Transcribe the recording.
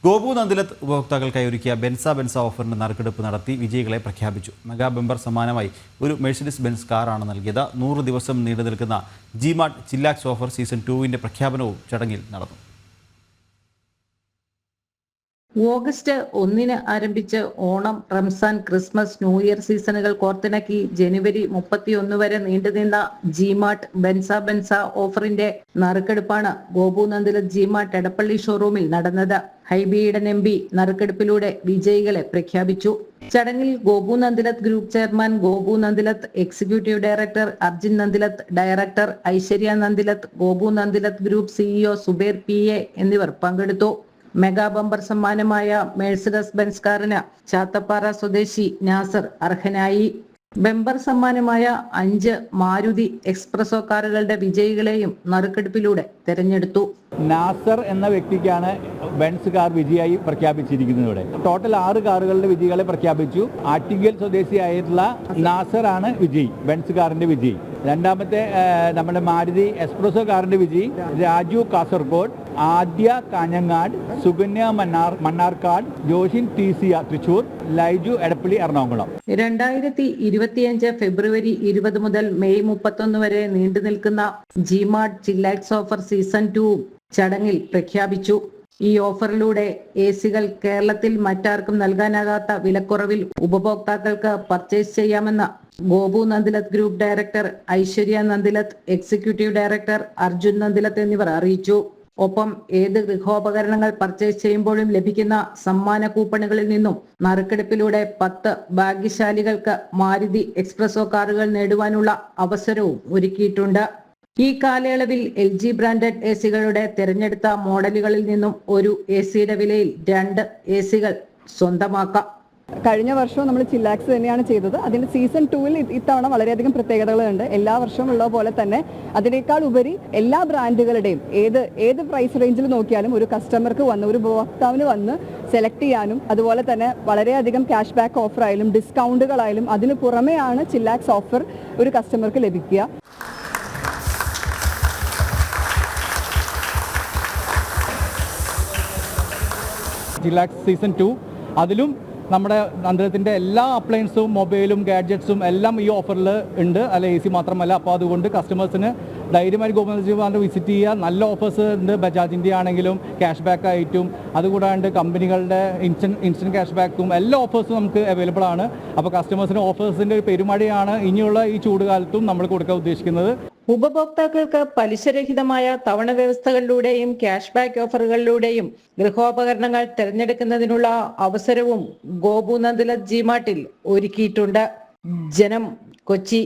ഗോപു നന്ദിലത്ത് ഉപഭോക്താക്കൾക്കായി ഒരുക്കിയ ബെൻസ ഓഫറിന്റെ നറുക്കെടുപ്പ് നടത്തി വിജയികളെ പ്രഖ്യാപിച്ചു. മെഗാ ബമ്പർ സമ്മാനമായി ഒരു മെഴ്സിഡീസ് ബെൻസ് കാറാണ് നൽകിയത്. 100 ദിവസം നീണ്ടു നിൽക്കുന്ന ജിമാർട്ട് ചില്ലാക്സ് ഓഫർ സീസൺ 2 പ്രഖ്യാപനവും ചടങ്ങിൽ നടന്നു. ഓഗസ്റ്റ് 1 ആരംഭിച്ച് Onam, Ramzan, Christmas, new year സീസണുകൾ കോർത്തിണക്കി ജനുവരി 31 വരെ നീണ്ടുനിന്ന ജിമാർട്ട് ബെൻസ ഓഫറിന്റെ നറുക്കെടുപ്പാണ് ഗോപു നന്ദിലത്ത് ജിമാർട്ട് എടപ്പള്ളി ഷോറൂമിൽ നടന്നത്. ഹൈബിയുടെ എം പി നറുക്കെടുപ്പിലൂടെ വിജയികളെ പ്രഖ്യാപിച്ചു. ചടങ്ങിൽ Gopu Nandilath group chairman Gopu Nandilath, executive director Arjun Nandilath, director Aishwarya Nandilath, Gopu Nandilath group CEO Zubair PA എന്നിവർ പങ്കെടുത്തു. മെഗാ ബമ്പർ സമ്മാനമായ മെഴ്സിഡസ് ബെൻസ് കാറിന് ചാത്തപ്പാറ സ്വദേശി നാസർ അർഹനായി. ബമ്പർ സമ്മാനമായ 5 മാരുതി എക്സ്പ്രസോ കാറുകളുടെ വിജയികളെയും നറുക്കെടുപ്പിലൂടെ തെരഞ്ഞെടുത്തു. നാസർ എന്ന വ്യക്തിക്കാണ് ബെൻസ് കാർ വിജയായി പ്രഖ്യാപിച്ചിരിക്കുന്നത്. ഇവിടെ ടോട്ടൽ 6 കാറുകളുടെ വിജയികളെ പ്രഖ്യാപിച്ചു. ആറ്റിങ്ങൽ സ്വദേശിയായിട്ടുള്ള നാസർ ആണ് വിജയി, ബെൻസ് കാറിന്റെ വിജയി. രണ്ടാമത്തെ നമ്മുടെ മാരുതി എക്സ്പ്രസോ കാറിന്റെ വിജയി രാജു കാസർഗോഡ്, ആദ്യ കാഞ്ഞങ്ങാട്, സുകന്യ മണ്ണാർക്കാട്, ജോഷിൻ TCR തൃശൂർ, ലൈജു എടപ്പള്ളി എറണാകുളം. 2025 ഫെബ്രുവരി 20 മുതൽ മെയ് 31 വരെ നീണ്ടു നിൽക്കുന്ന ജിമാർട്ട് ചില്ലാക്സ് ഓഫർ സീസൺ 2 ചടങ്ങിൽ പ്രഖ്യാപിച്ചു. ഈ ഓഫറിലൂടെ AC-കൾ കേരളത്തിൽ മറ്റാർക്കും നൽകാനാകാത്ത വിലക്കുറവിൽ ഉപഭോക്താക്കൾക്ക് പർച്ചേസ് ചെയ്യാമെന്ന് Gopu Nandilath group director Aishwarya Nandilath, executive director Arjun Nandilath എന്നിവർ അറിയിച്ചു. ഒപ്പം ഏത് ഗൃഹോപകരണങ്ങൾ പർച്ചേസ് ചെയ്യുമ്പോഴും ലഭിക്കുന്ന സമ്മാന കൂപ്പണുകളിൽ നിന്നും നറുക്കെടുപ്പിലൂടെ 10 ഭാഗ്യശാലികൾക്ക് മാരുതി എക്സ്പ്രസോ കാറുകൾ നേടുവാനുള്ള അവസരവും ഒരുക്കിയിട്ടുണ്ട്. ഈ കാലയളവിൽ LG ബ്രാൻഡഡ് AC-കളുടെ തിരഞ്ഞെടുത്ത മോഡലുകളിൽ നിന്നും ഒരു AC-യുടെ വിലയിൽ 2 AC-കൾ സ്വന്തമാക്കാം. കഴിഞ്ഞ വർഷവും നമ്മൾ ചില്ലാക്സ് തന്നെയാണ് ചെയ്തത്. അതിന്റെ സീസൺ 2-ൽ ഇത്തവണ വളരെയധികം പ്രത്യേകതകളുണ്ട്. എല്ലാ വർഷവും ഉള്ള പോലെ തന്നെ അതിനേക്കാൾ ഉപരി എല്ലാ ബ്രാൻഡുകളുടെയും ഏത് പ്രൈസ് റേഞ്ചിൽ നോക്കിയാലും ഒരു കസ്റ്റമർക്ക് ഒരു ഉപഭോക്താവിന് വന്ന് സെലക്ട് ചെയ്യാനും, അതുപോലെ തന്നെ വളരെയധികം ക്യാഷ് ബാക്ക് ഓഫർ ആയാലും ഡിസ്കൗണ്ടുകളായാലും അതിന് പുറമെയാണ് ചില്ലാക്സ് ഓഫർ ഒരു കസ്റ്റമർക്ക് ലഭിക്കുക. ചില്ലാക്സ് സീസൺ 2 അതിലും നമ്മുടെ നന്ദിലത്തിൻ്റെ എല്ലാ അപ്ലയൻസും, മൊബൈലും, ഗാഡ്ജറ്റ്സും എല്ലാം ഈ ഓഫറിൽ ഉണ്ട്. അല്ല AC മാത്രമല്ല. അപ്പോൾ അതുകൊണ്ട് കസ്റ്റമേഴ്സിന് ധൈര്യമായി ഗോപു നന്ദിലത്ത് വിസിറ്റ് ചെയ്യുക. നല്ല ഓഫേഴ്സ് ഉണ്ട്. ബജാജിൻ്റെ ആണെങ്കിലും ക്യാഷ് ബാക്ക് ആയിട്ടും, അതുകൂടാണ്ട് കമ്പനികളുടെ ഇൻസ്റ്റൻറ്റ് ക്യാഷ് ബാക്കും എല്ലാ ഓഫേഴ്സും നമുക്ക് അവൈലബിൾ ആണ്. അപ്പോൾ കസ്റ്റമേഴ്സിന് ഓഫേഴ്സിൻ്റെ ഒരു പെരുമഴയാണ് ഇനിയുള്ള ഈ ചൂടുകാലത്തും നമ്മൾ കൊടുക്കാൻ ഉദ്ദേശിക്കുന്നത്. ഉപഭോക്താക്കൾക്ക് പലിശരഹിതമായ തവണ വ്യവസ്ഥകളിലൂടെയും ക്യാഷ് ബാക്ക് ഓഫറുകളിലൂടെയും ഗൃഹോപകരണങ്ങൾ തിരഞ്ഞെടുക്കുന്നതിനുള്ള അവസരവും ഗോപു നന്ദിലത്ത് ജിമാർട്ടിൽ ഒരുക്കിയിട്ടുണ്ട്. ജനം, കൊച്ചി.